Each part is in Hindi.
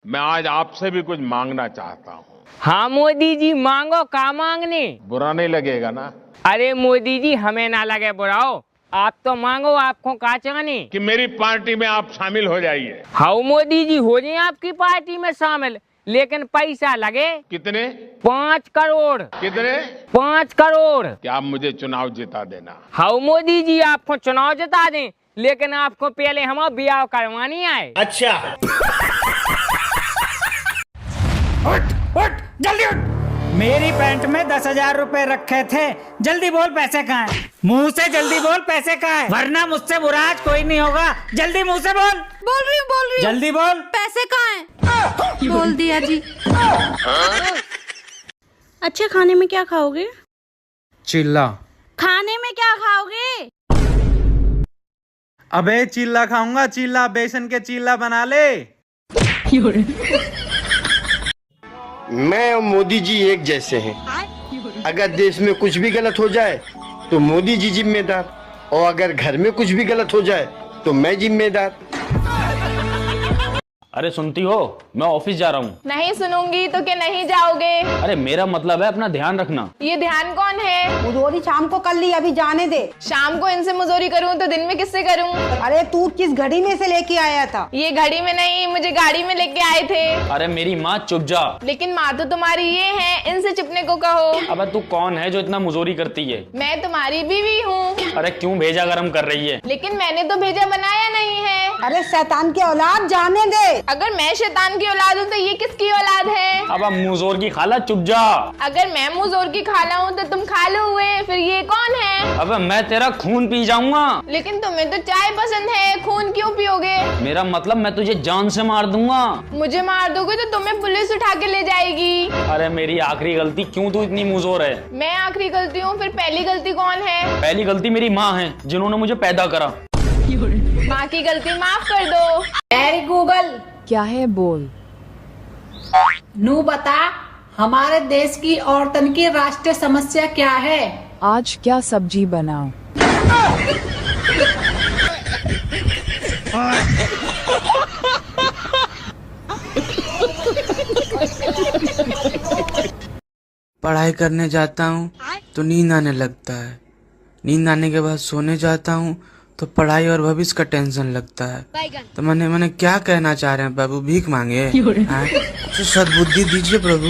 मैं आज आपसे भी कुछ मांगना चाहता हूँ। हाँ मोदी जी, मांगो, का मांगने? बुरा नहीं लगेगा ना? अरे मोदी जी, हमें ना लगे बुराओ, आप तो मांगो, आपको का चाहने? कि मेरी पार्टी में आप शामिल हो जाइए। हाँ मोदी जी, हो जाए आपकी पार्टी में शामिल, लेकिन पैसा लगे। कितने? 5 करोड़। कितने? 5 करोड़। क्या आप मुझे चुनाव जिता देना? हाँ मोदी जी, आपको चुनाव जिता दें, लेकिन आपको पहले हम ब्याह करवानी है। अच्छा। उठ उठ जल्दी उठ। मेरी पैंट में 10,000 रुपए रखे थे, जल्दी बोल पैसे कहाँ हैं? मुंह से जल्दी बोल पैसे कहाँ हैं? वरना मुझसे बुरा आज कोई नहीं होगा। जल्दी मुंह से बोल। बोल रही हूँ जल्दी बोल। पैसे कहाँ हैं? बोल दिया जी। अच्छा, खाने में क्या खाओगे? चिल्ला। खाने में क्या खाओगे? अबे चिल्ला खाऊंगा, चिल्ला, बेसन के चिल्ला बना ले। मैं और मोदी जी एक जैसे हैं। अगर देश में कुछ भी गलत हो जाए तो मोदी जी जिम्मेदार, और अगर घर में कुछ भी गलत हो जाए तो मैं जिम्मेदार। अरे सुनती हो, मैं ऑफिस जा रहा हूँ। नहीं सुनूंगी तो क्या नहीं जाओगे? अरे मेरा मतलब है अपना ध्यान रखना। ये ध्यान कौन है? मुजोरी शाम को कर ली, अभी जाने दे। शाम को इनसे मुजोरी करूँ तो दिन में किससे करूँ? अरे तू किस घड़ी में से लेके आया था? ये घड़ी में नहीं, मुझे गाड़ी में लेके आए थे। अरे मेरी माँ, चुप जा। लेकिन माँ तो तुम्हारी ये है, इनसे चुपने को कहो। अबे तू कौन है जो इतना मुजोरी करती है? मैं तुम्हारी बीवी हूँ। अरे क्यों भेजा गरम कर रही है? लेकिन मैंने तो भेजा बनाया नहीं है। अरे शैतान की औलाद, जाने दे। अगर मैं शैतान की औलाद हूँ तो ये किसकी औलाद है? अब मुजोर की खाला, चुप जा। अगर मैं मुजोर की खाला हूँ तो तुम खालू हुए, फिर ये कौन है? अबे मैं तेरा खून पी जाऊंगा। लेकिन तुम्हें तो चाय पसंद है, खून क्यों पियोगे? मेरा मतलब मैं तुझे जान से मार दूंगा। मुझे मार दोगे तो तुम्हें पुलिस उठा के ले जाएगी। अरे मेरी आखिरी गलती, क्यों तू इतनी मुजोर है? मैं आखिरी गलती हूँ, फिर पहली गलती कौन है? पहली गलती मेरी माँ है, जिन्होंने मुझे पैदा करा। माँ की गलती माफ कर दो। अरे गूगल, क्या है बोल। नू बता, हमारे देश की औरतन की राष्ट्रीय समस्या क्या है? आज क्या सब्जी बनाऊं? पढ़ाई करने जाता हूँ तो नींद आने लगता है, नींद आने के बाद सोने जाता हूँ तो पढ़ाई और भविष्य का टेंशन लगता है। तो मैंने क्या कहना चाह रहे हैं प्रभु? भीख मांगे? तो सद्बुद्धि दीजिए प्रभु।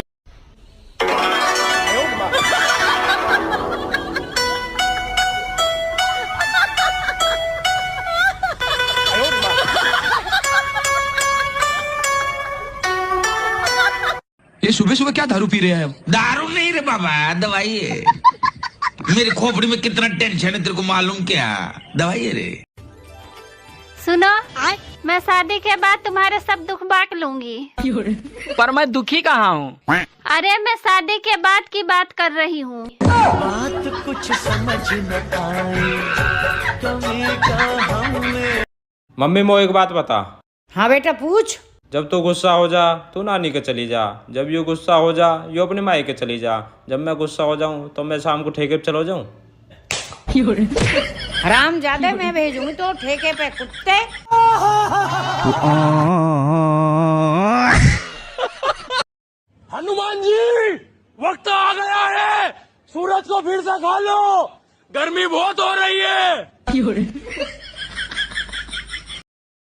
ये सुबह सुबह क्या दारू पी रहे हैं? दारू नहीं रे बाबा, दवाई है। मेरी खोपड़ी में कितना टेंशन है तेरे को मालूम क्या? दवाई है रे। सुनो, मैं शादी के बाद तुम्हारे सब दुख बांट लूंगी। पर मैं दुखी कहाँ हूँ? अरे मैं शादी के बाद की बात कर रही हूँ। बात कुछ समझ न आए, कमी का हमें। मम्मी मो एक बात बता। हाँ बेटा पूछ। जब तू गुस्सा हो जा तू नानी के चली जा, जब यू गुस्सा हो जा यू अपने माई के चली जा, जब मैं गुस्सा हो जाऊं तो मैं शाम को ठेके पे चलो जाऊं। हराम ज्यादा, मैं भेजूंगी तो ठेके पे कुत्ते। हनुमान जी, वक्त आ गया है, सूरज को फिर से खा लो, गर्मी बहुत हो रही है।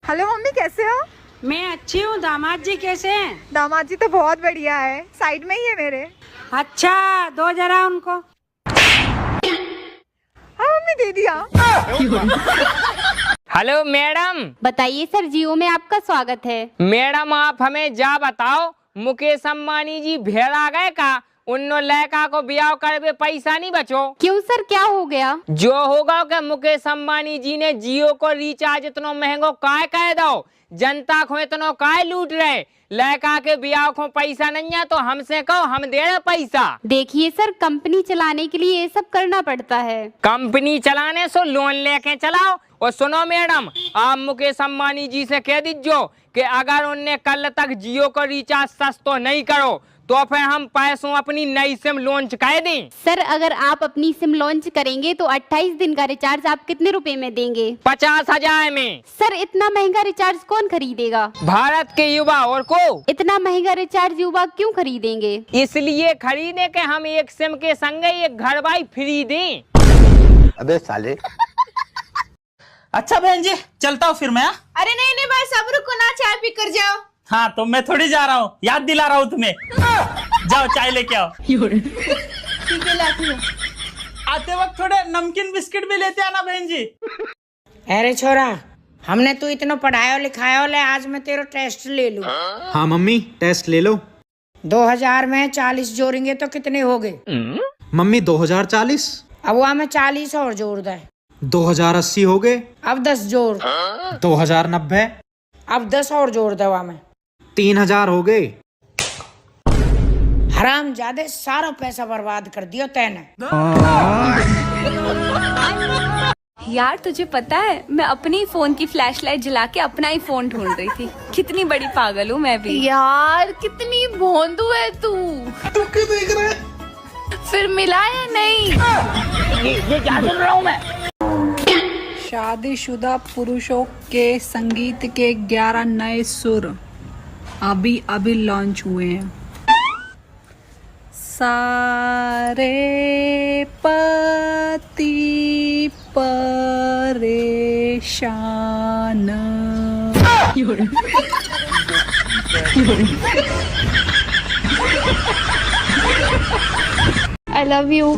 हेलो मम्मी, कैसे हो? मैं अच्छी हूँ, दामाद जी कैसे हैं? दामाद जी तो बहुत बढ़िया है, साइड में ही है मेरे। अच्छा, दो जरा उनको। हाँ मम्मी, दे दिया। Hello madam. बताइए सर, जियो में आपका स्वागत है। मैडम आप हमें जा बताओ, मुकेश अम्बानी जी भेड़ आ गए का? उन्नो लड़का को ब्याह करवे पैसा नहीं बचो। क्यों सर, क्या हो गया? जो होगा कि मुकेश अम्बानी जी ने जियो को रिचार्ज इतना महंगो काय कह दो, जनता को इतना काय लूट रहे, लड़का के ब्याह को पैसा नहीं है तो हमसे कहो, हम दे रहे पैसा। देखिए सर, कंपनी चलाने के लिए ये सब करना पड़ता है। कंपनी चलाने से लोन लेके चलाओ। और सुनो मैडम, आप मुकेश अम्बानी जी से कह दीजिए कि अगर उनने कल तक जियो को रिचार्ज सस्तो नहीं करो तो फिर हम पैसों अपनी नई सिम लॉन्च कर दें। सर अगर आप अपनी सिम लॉन्च करेंगे तो 28 दिन का रिचार्ज आप कितने रुपए में देंगे? 50,000 में। सर इतना महंगा रिचार्ज कौन खरीदेगा? भारत के युवा। और को इतना महंगा रिचार्ज युवा क्यों खरीदेंगे? इसलिए खरीदे के हम एक सिम के संग एक घर बाई फ्री दें। अबे साले। अच्छा बहन जी चलता हूँ फिर मैं। अरे नहीं नहीं भाई सब रुको ना, चाय पी कर जाओ। हाँ तो मैं थोड़ी जा रहा हूँ, याद दिला रहा हूँ तुम्हें। जाओ चाय लेके आओ। ठीक है लाती हूँ। आते वक्त थोड़े नमकीन बिस्किट भी लेते आना बहन जी। अरे छोरा, हमने तू इतना पढ़ाया लिखाया ले, आज मैं तेरा टेस्ट ले लूं। हाँ मम्मी टेस्ट ले लो। 2000 में 40 जोड़ेंगे तो कितने हो गए? मम्मी 2040। अब वहाँ में 40 और जोड़ दे। 2080 हो गए। अब 10 जोड़। 2090। अब 10 और जोड़ दे वहाँ में। 3000 हो गए। हराम ज्यादा सारा पैसा बर्बाद कर दिया तैने। यार तुझे पता है मैं अपनी फोन की फ्लैशलाइट जला के अपना ही फोन ढूंढ रही थी। कितनी बड़ी पागल हूँ मैं भी। यार कितनी भोंदू है तू। देख रहा है? फिर मिला या नहीं? ये क्या सुन रहा हूँ मैं? शादीशुदा पुरुषों के संगीत के 11 नए सुर अभी अभी लॉन्च हुए हैं। सारे पति परेशान। I love you।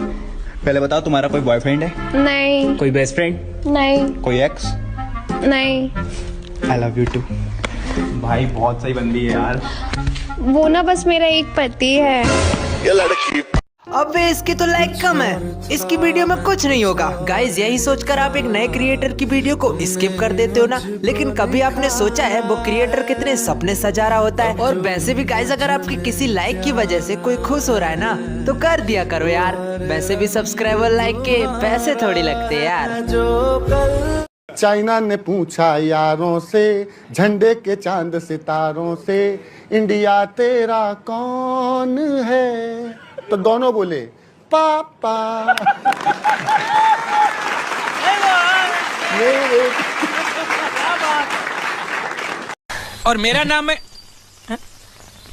पहले बताओ तुम्हारा कोई बॉयफ्रेंड है? नहीं। कोई बेस्ट फ्रेंड? नहीं। कोई एक्स? नहीं। I love you too. भाई बहुत सही बंदी है यार। वो ना बस मेरा एक पति है। ये लड़की। अबे इसकी तो लाइक कम है, इसकी वीडियो में कुछ नहीं होगा। गाइज यही सोचकर आप एक नए क्रिएटर की वीडियो को स्किप कर देते हो ना, लेकिन कभी आपने सोचा है वो क्रिएटर कितने सपने सजा रहा होता है। और वैसे भी गाइज अगर आपकी किसी लाइक की वजह से कोई खुश हो रहा है ना तो कर दिया करो यार। वैसे भी सब्सक्राइबर लाइक के पैसे थोड़ी लगते यार। चाइना ने पूछा यारों से, झंडे के चांद सितारों से, इंडिया तेरा कौन है? तो दोनों बोले पापा। और मेरा नाम है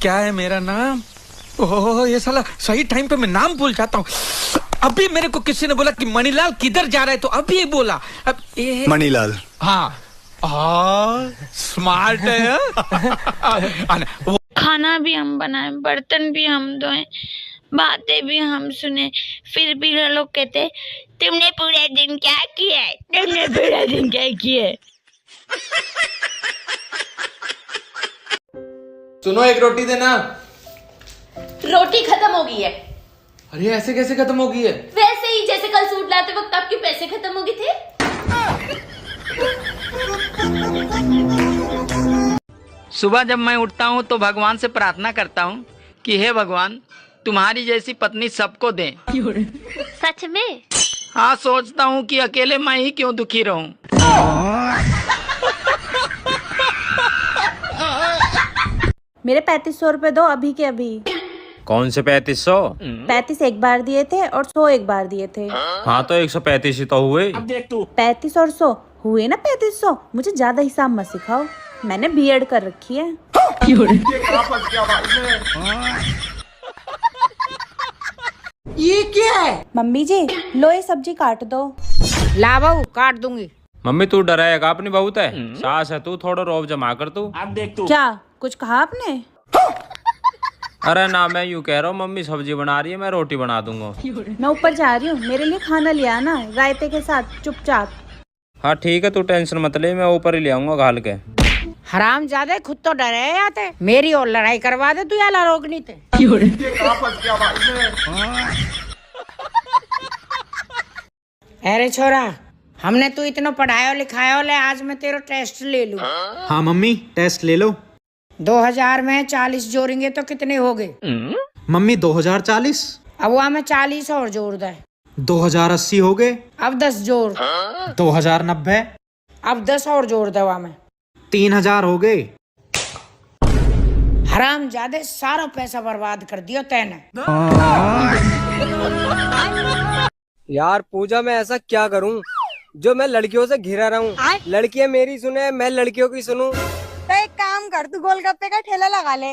क्या है मेरा नाम? ओह ये साला सही टाइम पे मैं नाम भूल जाता हूँ। अभी मेरे को किसी ने बोला कि मणिलाल किधर जा रहा है, तो अभी बोला अब ये मणिलाल। हाँ स्मार्ट है। खाना भी हम बनाए, बर्तन भी हम धोए, बातें भी हम सुने, फिर भी लोग कहते तुमने पूरे दिन क्या किया है, तुमने पूरे दिन क्या किया है। सुनो एक रोटी देना। रोटी खत्म हो गई है। अरे ऐसे कैसे खत्म हो गई है? वैसे ही जैसे कल सूट लाते वक्त आपके पैसे खत्म हो गए थे। सुबह जब मैं उठता हूँ तो भगवान से प्रार्थना करता हूँ कि हे भगवान तुम्हारी जैसी पत्नी सबको दें। सच में? हाँ सोचता हूँ कि अकेले मैं ही क्यों दुखी रहूं। मेरे 3500 रुपए दो अभी के अभी। कौन से 3500? 35 एक बार दिए थे और 100 एक बार दिए थे। हाँ तो 135 ही तो हुए। 35 और 100 हुए ना 3500। मुझे ज्यादा हिसाब मत सिखाओ, मैंने बीएड कर रखी है। ये क्या है? मम्मी जी लो ये सब्जी काट दो। ला बहू काट दूंगी। मम्मी तू डराएगा अपनी बहुत है। सास है तू, थोड़ा रौब जमा कर तू। आप देख तू। क्या कुछ कहा आपने? अरे ना मैं यूँ कह रहा हूँ मम्मी सब्जी बना रही है, मैं रोटी बना दूंगा। मैं ऊपर जा रही हूँ, मेरे लिए खाना ले आना रायते के साथ चुपचाप। हाँ ठीक है तू टेंशन मत ले, मैं ऊपर ही ले आऊंगा घाल के। हराम ज्यादा खुद तो डरे आते, मेरी और लड़ाई करवा दे तू यार रोकनी थे। अरे छोरा, हमने तू इतना पढ़ाया लिखाया ले, आज मैं तेरा टेस्ट ले लूं। हाँ मम्मी टेस्ट ले लो। 2000 में 40 जोड़ेंगे तो कितने हो गए? मम्मी 2040। अब वहाँ में 40 और जोड़ दे। 2080 हो गए। अब 10 जोड़। 2090। अब 10 और जोड़ दे वहाँ में। 3000 हो गए। हराम ज्यादा सारा पैसा बर्बाद कर दिया तैने। यार पूजा मैं ऐसा क्या करूं जो मैं लड़कियों से घिरा रहूं? लड़कियां मेरी सुने, मैं लड़कियों की सुनूं। तो एक काम कर, तू गोलगप्पे का ठेला लगा ले।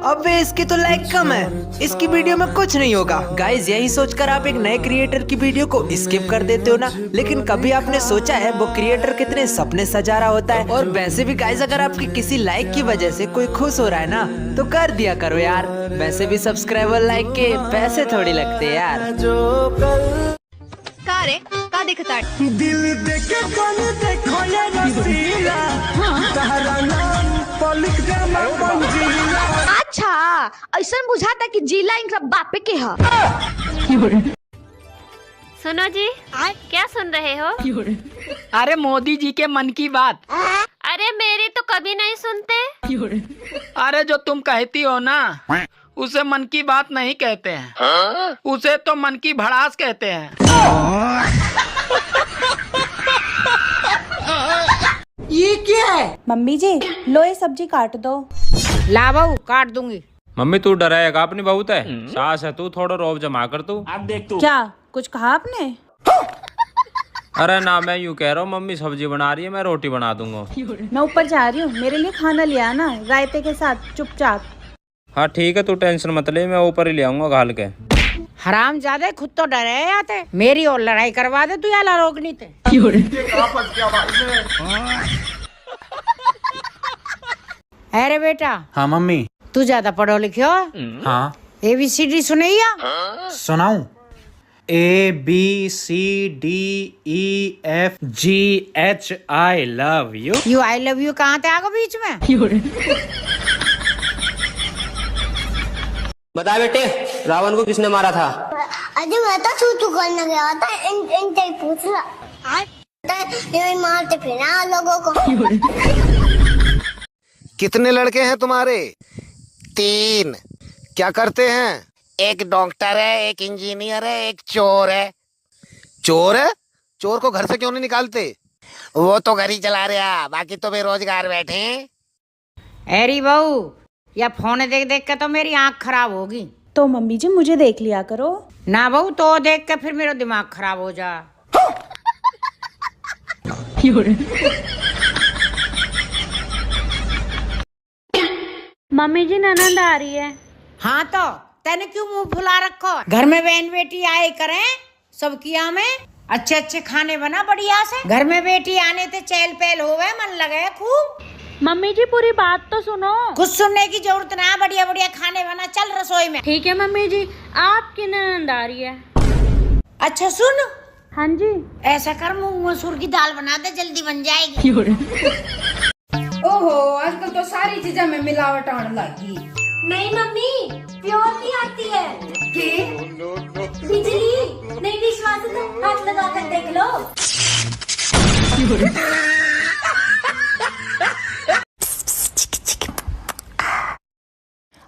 अबे इसकी तो लाइक कम है, इसकी वीडियो में कुछ नहीं होगा। गाइज यही सोचकर आप एक नए क्रिएटर की वीडियो को स्किप कर देते हो ना, लेकिन कभी आपने सोचा है वो क्रिएटर कितने सपने सजा रहा होता है? और वैसे भी गाइज अगर आपकी किसी लाइक की वजह से कोई खुश हो रहा है ना तो कर दिया करो यार। वैसे भी सब्सक्राइबर लाइक के पैसे थोड़ी लगते यार। का रे का दिखता दिल देखे कौन देखो ले रसीला तारा नाम पलिक जमा पंजीला। अच्छा ऐसा बुझाता कि जिला इनका बापे के है। सुनो जी, क्या सुन रहे हो? अरे मोदी जी के मन की बात। अरे मेरी तो कभी नहीं सुनते। अरे जो तुम कहती हो ना उसे मन की बात नहीं कहते हैं, उसे तो मन की भड़ास कहते हैं। ये क्या है? मम्मी जी लो ये सब्जी काट दो। ला बहू काट दूंगी। मम्मी तू डराएगा अपनी बहुत है, सास है तू, थोड़ा रौब जमा कर तू। अब देख तू। क्या कुछ कहा आपने? अरे ना मैं यूँ कह रहा हूँ मम्मी सब्जी बना रही है, मैं रोटी बना दूंगा। मैं ऊपर जा रही हूँ, मेरे लिए खाना ले आना रायते के साथ चुपचाप। हाँ ठीक है तू टेंशन मत ले, मैं ऊपर ही ले आऊंगा घाल के। हराम ज्यादा खुद तो डरे आते, मेरी और लड़ाई करवा दे तू, याला रोकनी थे। अरे बेटा। हाँ मम्मी। तू ज्यादा पढ़ो लिखो? हाँ। ABCD सुनैया? सुनाऊं? ABCDEFGH I love you। You I love you कहाँ थे आगे बीच में? बता बेटे रावण को किसने मारा था? अरे मैं तो छू करने गया था, इन पूछ रहा मारते फिर लोगों को। कितने लड़के हैं तुम्हारे? 3। क्या करते हैं? एक डॉक्टर है, एक इंजीनियर है, एक चोर है। चोर है? चोर को घर से क्यों नहीं निकालते? वो तो घर ही चला रहा, बाकी तो बेरोजगार बैठे हैं। अरे बहू या फोन देख देख के तो मेरी आँख खराब होगी। तो मम्मी जी मुझे देख लिया करो ना बहू, तो देख के फिर मेरा दिमाग खराब हो जा। मम्मी जी ननद आ रही है। हाँ तो तेने क्यों मुंह फुला रखो? घर में बहन बेटी आए करें सब किया में, अच्छे अच्छे खाने बना बढ़िया से। घर में बेटी आने ते चहल पहल होवे, मन लगे खूब। मम्मी जी पूरी बात तो सुनो। कुछ सुनने की जरूरत ना, बढ़िया बढ़िया खाने बना, चल रसोई में। ठीक है मम्मी जी, आपकी ननद आ रही है। अच्छा सुन। हाँ जी। ऐसा कर मूंग मसूर की दाल बना दे, जल्दी बन जाएगी। ओहो आजकल तो सारी चीजें में मिलावट आने लगी। नहीं मम्मी प्योर नहीं आती है। बिजली नहीं विश्वास है तो हाथ लगा कर देख लो।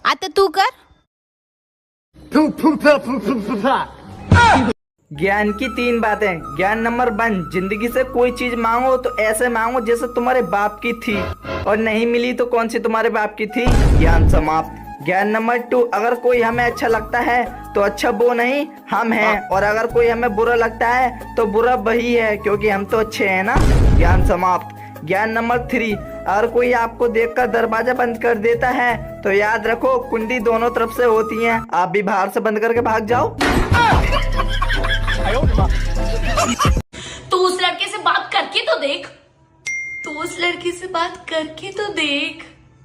आता तू कर। ज्ञान की 3 बातें। ज्ञान नंबर 1, जिंदगी से कोई चीज मांगो तो ऐसे मांगो जैसे तुम्हारे बाप की थी, और नहीं मिली तो कौन सी तुम्हारे बाप की थी। ज्ञान समाप्त। ज्ञान नंबर 2, अगर कोई हमें अच्छा लगता है तो अच्छा वो नहीं हम हैं, और अगर कोई हमें बुरा लगता है तो बुरा वही है, क्योंकि हम तो अच्छे हैं ना। ज्ञान समाप्त। ज्ञान नंबर 3, अगर कोई आपको देखकर दरवाजा बंद कर देता है तो याद रखो कुंडी दोनों तरफ से होती है, आप भी बाहर से बंद करके भाग जाओ। तू उस लड़के से बात करके तो देख, तू उस लड़की से बात करके तो देख।